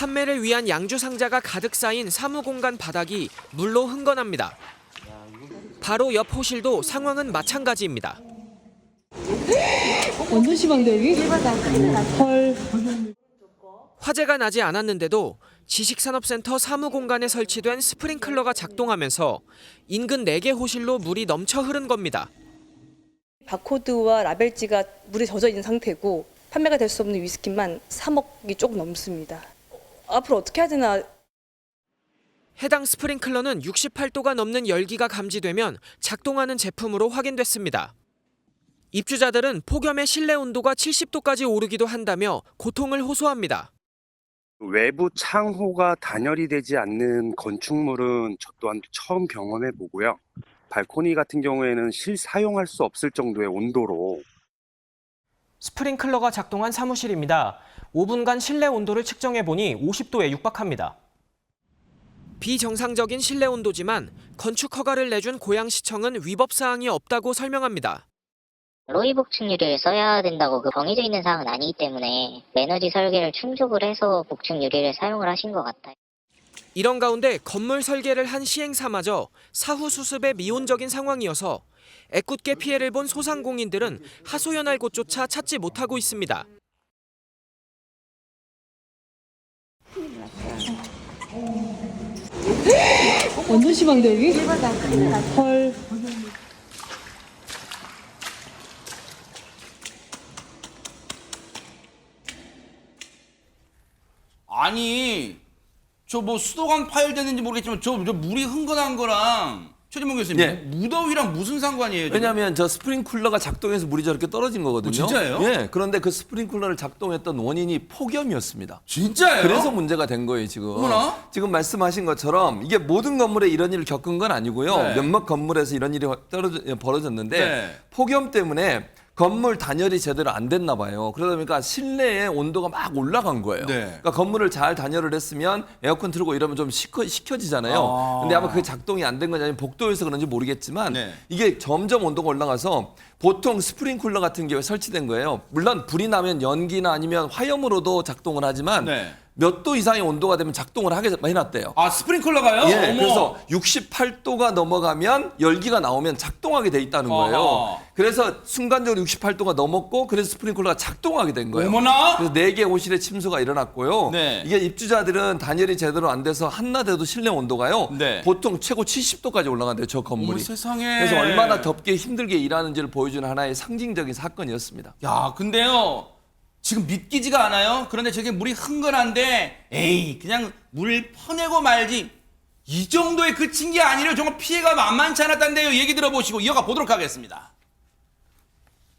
판매를 위한 양주 상자가 가득 쌓인 사무공간 바닥이 물로 흥건합니다. 바로 옆 호실도 상황은 마찬가지입니다. 완전 심한데 여기? 헐. 화재가 나지 않았는데도 지식산업센터 사무공간에 설치된 스프링클러가 작동하면서 인근 4개 호실로 물이 넘쳐 흐른 겁니다. 바코드와 라벨지가 물에 젖어 있는 상태고 판매가 될 수 없는 위스키만 3억이 조금 넘습니다. 앞으로 어떻게 해야 되나. 해당 스프링클러는 68도가 넘는 열기가 감지되면 작동하는 제품으로 확인됐습니다. 입주자들은 폭염의 실내 온도가 70도까지 오르기도 한다며 고통을 호소합니다. 외부 창호가 단열이 되지 않는 건축물은 저 또한 처음 경험해 보고요. 발코니 같은 경우에는 실사용할 수 없을 정도의 온도로. 스프링클러가 작동한 사무실입니다. 5분간 실내 온도를 측정해보니 50도에 육박합니다. 비정상적인 실내 온도지만 건축 허가를 내준 고양시청은 위법 사항이 없다고 설명합니다. 로이 복층유리를 써야 된다고 정해져 있는 사항은 아니기 때문에 에너지 설계를 충족을 해서 복층유리를 사용을 하신 것 같아요. 이런 가운데 건물 설계를 한 시행사마저 사후 수습에 미온적인 상황이어서 애꿎게 피해를 본 소상공인들은 하소연할 곳조차 찾지 못하고 있습니다. 완전 심한데 여기? 헐. 아니, 저 뭐 수도관 파열됐는지 모르겠지만 저 물이 흥건한 거랑 최진봉 교수님, 예. 무더위랑 무슨 상관이에요? 지금? 왜냐하면 저 스프링쿨러가 작동해서 물이 저렇게 떨어진 거거든요. 진짜예요? 예. 그런데 그 스프링쿨러를 작동했던 원인이 폭염이었습니다. 진짜예요? 그래서 문제가 된 거예요, 지금. 어머나? 지금 말씀하신 것처럼 이게 모든 건물에 이런 일을 겪은 건 아니고요. 네. 몇몇 건물에서 이런 일이 벌어졌는데 네. 폭염 때문에 건물 단열이 제대로 안 됐나 봐요. 그러다 보니까 실내의 온도가 막 올라간 거예요. 네. 그러니까 건물을 잘 단열을 했으면 에어컨 틀고 이러면 좀 식혀지잖아요. 아. 근데 아마 그게 작동이 안 된 건지 아니면 복도에서 그런지 모르겠지만 네. 이게 점점 온도가 올라가서 보통 스프링쿨러 같은 경우에 설치된 거예요. 물론 불이 나면 연기나 아니면 화염으로도 작동을 하지만 네. 몇 도 이상의 온도가 되면 작동을 하게 해놨대요. 아, 스프링클러가요? 예, 어머. 그래서 68도가 넘어가면 열기가 나오면 작동하게 돼 있다는 거예요. 어허. 그래서 순간적으로 68도가 넘었고 그래서 스프링클러가 작동하게 된 거예요. 어머나? 그래서 4개 호실에 침수가 일어났고요. 네. 이게 입주자들은 단열이 제대로 안 돼서 한낮에도 실내 온도가요. 네. 보통 최고 70도까지 올라간대요. 저 건물이. 어머, 세상에. 그래서 얼마나 덥게 힘들게 일하는지를 보여주는 하나의 상징적인 사건이었습니다. 야, 근데요. 지금 믿기지가 않아요. 그런데 저게 물이 흥건한데 에이, 그냥 물 퍼내고 말지. 이 정도에 그친 게 아니라 정말 피해가 만만치 않았다는데요. 얘기 들어보시고 이어가 보도록 하겠습니다.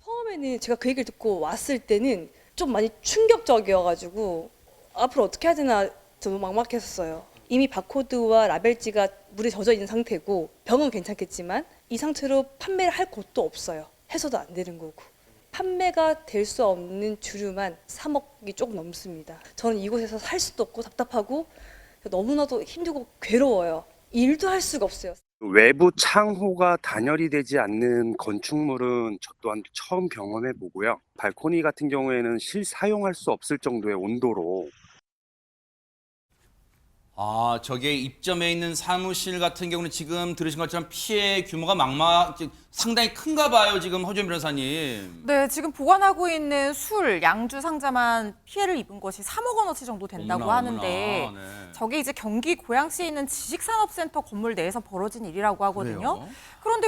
처음에는 제가 그 얘기를 듣고 왔을 때는 좀 많이 충격적이어가지고 앞으로 어떻게 해야 되나 저도 막막했었어요. 이미 바코드와 라벨지가 물에 젖어 있는 상태고 병은 괜찮겠지만 이 상태로 판매를 할 곳도 없어요. 해서도 안 되는 거고. 판매가 될 수 없는 주류만 3억이 조금 넘습니다. 저는 이곳에서 살 수도 없고 답답하고 너무나도 힘들고 괴로워요. 일도 할 수가 없어요. 외부 창호가 단열이 되지 않는 건축물은 저 또한 처음 경험해 보고요. 발코니 같은 경우에는 실사용할 수 없을 정도의 온도로. 아, 저게 입점해 있는 사무실 같은 경우는 지금 들으신 것처럼 피해 규모가 상당히 큰가 봐요, 지금 허준 변호사님. 네, 지금 보관하고 있는 술, 양주 상자만 피해를 입은 것이 3억 원어치 정도 된다고 어머나, 하는데 어머나. 네. 저게 이제 경기 고양시에 있는 지식산업센터 건물 내에서 벌어진 일이라고 하거든요. 그래요? 그런데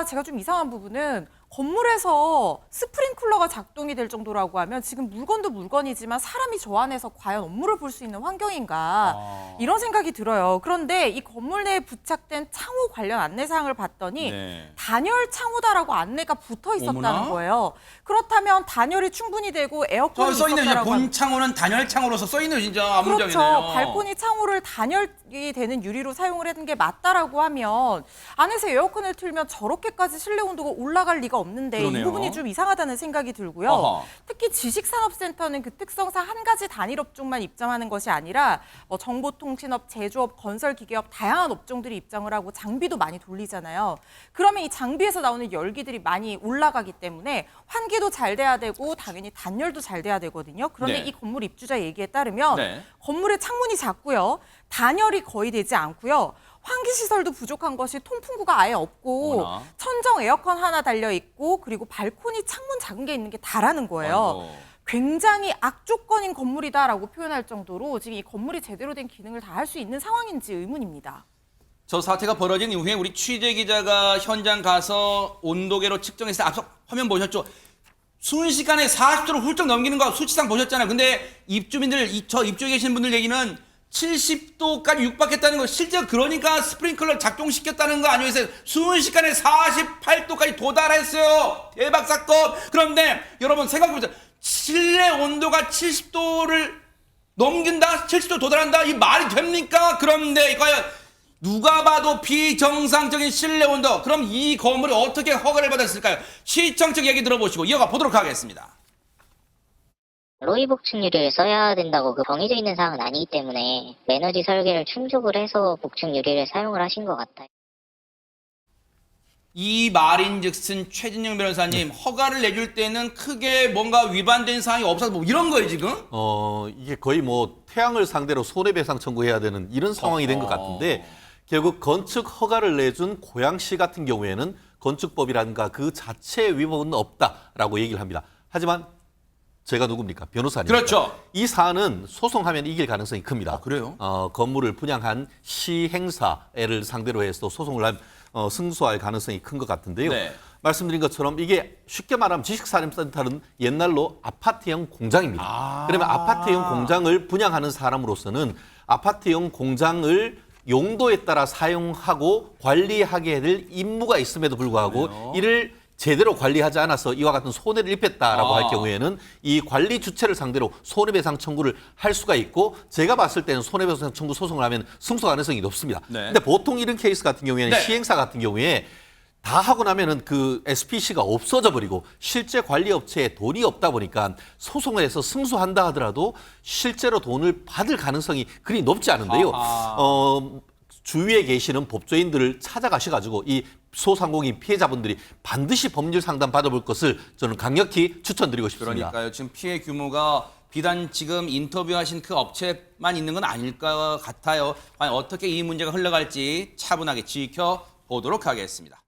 제가 좀 이상한 부분은 건물에서 스프링쿨러가 작동이 될 정도라고 하면 지금 물건도 물건이지만 사람이 저 안에서 과연 업무를 볼 수 있는 환경인가 이런 생각이 들어요. 그런데 이 건물 내에 부착된 창호 관련 안내사항을 봤더니 네. 단열 창호다라고 안내가 붙어 있었다는 어머나? 거예요. 그렇다면 단열이 충분히 되고 에어컨이 써있네요. 있었다라고 하면 본 창호는 단열 창호로서 써있네요. 진짜 암문적이네요. 그렇죠. 발코니 창호를 단열이 되는 유리로 사용을 했는 게 맞다라고 하면 안에서 에어컨을 틀면 저렇게까지 실내 온도가 올라갈 리가 없는데 그러네요. 이 부분이 좀 이상하다는 생각이 들고요. 어허. 특히 지식산업센터는 그 특성상 한 가지 단일 업종만 입장하는 것이 아니라 정보통신업, 제조업, 건설기계업 다양한 업종들이 입장을 하고 장비도 많이 돌리잖아요. 그러면 이 장비에서 나오는 열기들이 많이 올라가기 때문에 환기도 잘 돼야 되고 당연히 단열도 잘 돼야 되거든요. 그런데 네. 이 건물 입주자 얘기에 따르면 네. 건물의 창문이 작고요. 단열이 거의 되지 않고요. 환기 시설도 부족한 것이 통풍구가 아예 없고 어머나. 천정 에어컨 하나 달려 있고 그리고 발코니 창문 작은 게 있는 게 다라는 거예요. 아이고. 굉장히 악조건인 건물이다라고 표현할 정도로 지금 이 건물이 제대로 된 기능을 다 할 수 있는 상황인지 의문입니다. 저 사태가 벌어진 이후에 우리 취재 기자가 현장 가서 온도계로 측정해서 앞서 화면 보셨죠? 순식간에 40도를 훌쩍 넘기는 거 수치상 보셨잖아요. 근데 입주민들, 저 입주에 계신 분들 얘기는 70도까지 육박했다는 거, 실제 그러니까 스프링클러 작동시켰다는 거 아니겠어요? 순식간에 48도까지 도달했어요. 대박 사건. 그런데 여러분 생각해보세요. 실내 온도가 70도를 넘긴다? 70도 도달한다? 이 말이 됩니까? 그런데 과연 누가 봐도 비정상적인 실내 온도. 그럼 이 건물이 어떻게 허가를 받았을까요? 시청 측 얘기 들어보시고 이어가 보도록 하겠습니다. 로이 복층 유리를 써야 된다고 그 정해져 있는 사항은 아니기 때문에 에너지 설계를 충족을 해서 복층 유리를 사용을 하신 것 같아요. 이 말인즉슨 최진영 변호사님, 허가를 내줄 때는 크게 뭔가 위반된 사항이 없어서 뭐 이런 거예요 지금? 이게 거의 뭐 태양을 상대로 손해배상 청구해야 되는 이런 상황이 된 것 같은데, 결국 건축 허가를 내준 고양시 같은 경우에는 건축법이라든가 그 자체의 위법은 없다라고 얘기를 합니다. 하지만 제가 누굽니까? 변호사니까. 그렇죠. 이 사안은 소송하면 이길 가능성이 큽니다. 그래요? 건물을 분양한 시행사를 상대로 해서 소송을 승소할 가능성이 큰 것 같은데요. 네. 말씀드린 것처럼 이게 쉽게 말하면 지식산업센터는 옛날로 아파트형 공장입니다. 그러면 아파트형 공장을 분양하는 사람으로서는 아파트형 공장을 용도에 따라 사용하고 관리하게 될 임무가 있음에도 불구하고 그래요? 이를 제대로 관리하지 않아서 이와 같은 손해를 입혔다라고 할 경우에는 이 관리 주체를 상대로 손해배상 청구를 할 수가 있고, 제가 봤을 때는 손해배상 청구 소송을 하면 승소 가능성이 높습니다. 네. 근데 보통 이런 케이스 같은 경우에는 네. 시행사 같은 경우에 다 하고 나면은 그 SPC가 없어져 버리고 실제 관리 업체에 돈이 없다 보니까 소송을 해서 승소한다 하더라도 실제로 돈을 받을 가능성이 그리 높지 않은데요. 주위에 계시는 법조인들을 찾아가셔가지고 이 소상공인 피해자분들이 반드시 법률 상담 받아볼 것을 저는 강력히 추천드리고 싶습니다. 그러니까요. 지금 피해 규모가 비단 지금 인터뷰하신 그 업체만 있는 건 아닐 것 같아요. 과연 어떻게 이 문제가 흘러갈지 차분하게 지켜보도록 하겠습니다.